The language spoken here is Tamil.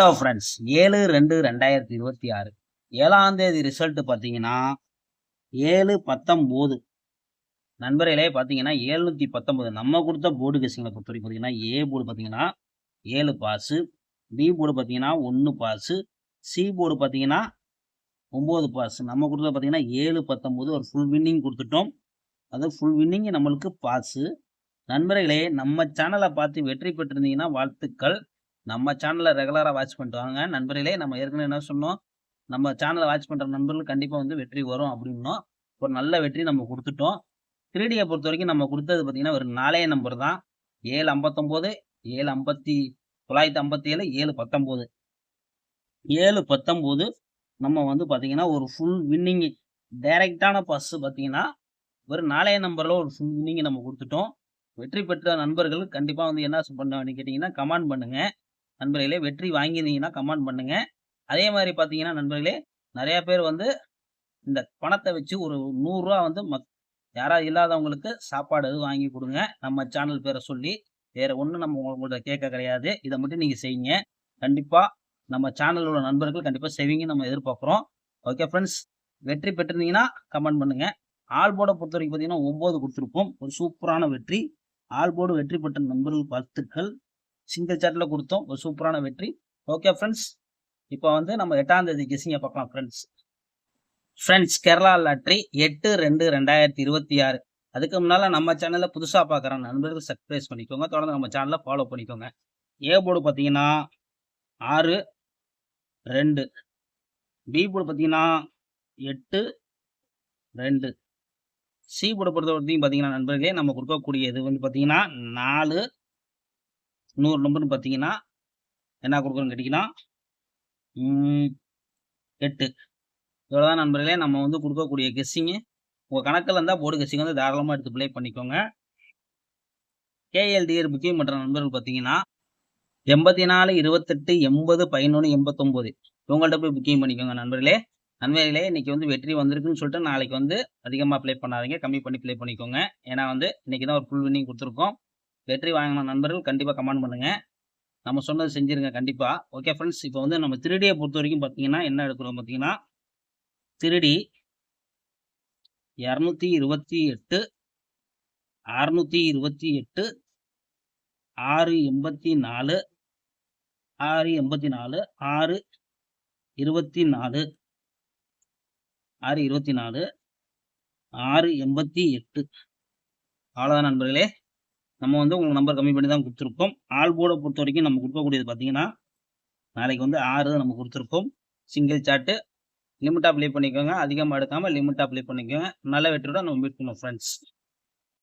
ஹலோ ஃப்ரெண்ட்ஸ், 7/2/2026 7ஆம் தேதி ரிசல்ட் பார்த்தீங்கன்னா 7/19 நண்பர்களே. பார்த்தீங்கன்னா 719 நம்ம கொடுத்த போர்டு கெஸ்ஸிங்கை பொறுத்த வரைக்கும் பார்த்தீங்கன்னா ஏ போர்டு பார்த்தீங்கன்னா 7 பாஸு, பி போர்டு பார்த்தீங்கன்னா 1 பாஸு, சி போர்டு பார்த்தீங்கன்னா 9 பாஸ். நம்ம கொடுத்தது பார்த்தீங்கன்னா 7/19 ஒரு ஃபுல் வின்னிங் கொடுத்துட்டோம். அது ஃபுல் வின்னிங் நம்மளுக்கு பாஸு. நண்பர்களே, நம்ம சேனலை பார்த்து வெற்றி பெற்றிருந்தீங்கன்னா வாழ்த்துக்கள். நம்ம சேனலை ரெகுலராக வாட்ச் பண்ணிட்டு வாங்க நண்பர்களே. நம்ம ஏற்கனவே என்ன சொன்னோம், நம்ம சேனலை வாட்ச் பண்ணுற நண்பர்கள் கண்டிப்பாக வந்து வெற்றி வரும் அப்படின்னோம். ஒரு நல்ல வெற்றி நம்ம கொடுத்துட்டோம். 3Dயை பொறுத்த வரைக்கும் நம்ம கொடுத்தது பார்த்தீங்கன்னா ஒரு 4 நம்பர் தான். 759, 957, 719. 719 நம்ம வந்து பார்த்தீங்கன்னா ஒரு ஃபுல் வின்னிங் டைரக்டான பாஸ் பார்த்தீங்கன்னா ஒரு 4 நம்பரில் ஒரு ஃபுல் வின்னிங் நம்ம கொடுத்துட்டோம். வெற்றி பெற்ற நண்பர்கள் கண்டிப்பாக வந்து என்ன பண்ண கேட்டிங்கன்னா கமெண்ட் பண்ணுங்க நண்பர்களே. வெற்றி வாங்கியிருந்தீங்கன்னா கமெண்ட் பண்ணுங்க. அதே மாதிரி பார்த்தீங்கன்னா நண்பர்களே, நிறைய பேர் வந்து இந்த பணத்தை வச்சு ஒரு 100 ரூபா வந்து யாராவது இல்லாதவங்களுக்கு சாப்பாடு வாங்கி கொடுங்க நம்ம சேனல் பேரை சொல்லி. வேற ஒன்றும் நம்ம உங்கள்கிட்ட கேட்க கிடையாது. இதை மட்டும் நீங்கள் செய்யுங்க. கண்டிப்பாக நம்ம சேனலோட நண்பர்கள் கண்டிப்பாக செய்வீங்கன்னு நம்ம எதிர்பார்க்குறோம். ஓகே ஃப்ரெண்ட்ஸ், வெற்றி பெற்றிருந்தீங்கன்னா கமெண்ட் பண்ணுங்க. ஆல் போர்டை பொறுத்த வரைக்கும் பார்த்தீங்கன்னா 9 கொடுத்துருப்போம். ஒரு சூப்பரான வெற்றி. ஆல் போர்டு வெற்றி பெற்ற நண்பர்கள் வாழ்த்துக்கள். சிங்கிள் சாட்டில் கொடுத்தோம். ஒரு சூப்பரான வெற்றி. ஓகே ஃப்ரெண்ட்ஸ், இப்போ வந்து நம்ம 8ஆம் தேதி கெஸ்ஸிங்கை பார்க்கலாம் ஃப்ரெண்ட்ஸ். கேரளா லாட்ரி 8/2/2026. அதுக்கு முன்னால் நம்ம சேனலில் புதுசாக பார்க்குற நண்பர்கள் சப்ஸ்கிரைப் பண்ணிக்கோங்க. தொடர்ந்து நம்ம சேனலில் ஃபாலோ பண்ணிக்கோங்க. ஏ போர்டு பார்த்தீங்கன்னா 6-2, பி போர்டு பார்த்தீங்கன்னா 8-2, சி போர்டை பொறுத்த வரைக்கும் பார்த்தீங்கன்னா நண்பர்களே, நம்ம கொடுக்கக்கூடிய இது வந்து பார்த்தீங்கன்னா 4 100 நம்பர்னு பார்த்தீங்கன்னா என்ன கொடுக்குறோன்னு கேட்டிங்கன்னா 8. இவ்வளோதான் நண்பர்களே நம்ம வந்து கொடுக்கக்கூடிய கெஸ்ஸிங்கு. உங்கள் கணக்கில் இருந்தால் போர்டு கெஸ்ஸிங் வந்து தாராளமாக எடுத்து ப்ளே பண்ணிக்கோங்க. கேஎல்டிஆர் புக்கிங் பண்ணுற நண்பர்கள் பார்த்தீங்கன்னா 84 28 80 11 89 இவங்கள்ட்ட போய் புக்கிங் பண்ணிக்கோங்க நண்பர்களே. இன்னைக்கு வந்து வெற்றி வந்திருக்குன்னு சொல்லிட்டு நாளைக்கு வந்து அதிகமாக ப்ளே பண்ணாதீங்க, கம்மி பண்ணி ப்ளே பண்ணிக்கோங்க. ஏன்னா வந்து இன்னைக்கு தான் ஒரு ஃபுல் வின்னிங் கொடுத்துருக்கோம். வெற்றி வாங்கின நண்பர்கள் கண்டிப்பாக கமெண்ட் பண்ணுங்க. நம்ம சொன்னது செஞ்சிருங்க கண்டிப்பாக. ஓகே ஃப்ரெண்ட்ஸ், இப்போ வந்து நம்ம 3Dயை பொறுத்த வரைக்கும் பார்த்தீங்கன்னா என்ன எடுக்கிறோம் பார்த்தீங்கன்னா 3D 228, 628, 684, 684, 624, 624, 688. அவ்வளோதான் நண்பர்களே. நம்ம வந்து உங்களுக்கு நம்பர் கம்மி பண்ணி தான் கொடுத்துருக்கோம். ஆல் போர்டை பொறுத்த வரைக்கும் நம்ம கொடுக்கக்கூடியது பார்த்தீங்கன்னா நாளைக்கு வந்து 6 நம்ம கொடுத்துருக்கோம். சிங்கிள் சாட்டு லிமிட்டாக ப்ளே பண்ணிக்கோங்க. அதிகமாக எடுக்காமல் லிமிட்டாக ப்ளே பண்ணிக்கோங்க. நல்ல வெற்றியோட நம்ம மீட் பண்ணுவோம் ஃப்ரெண்ட்ஸ்.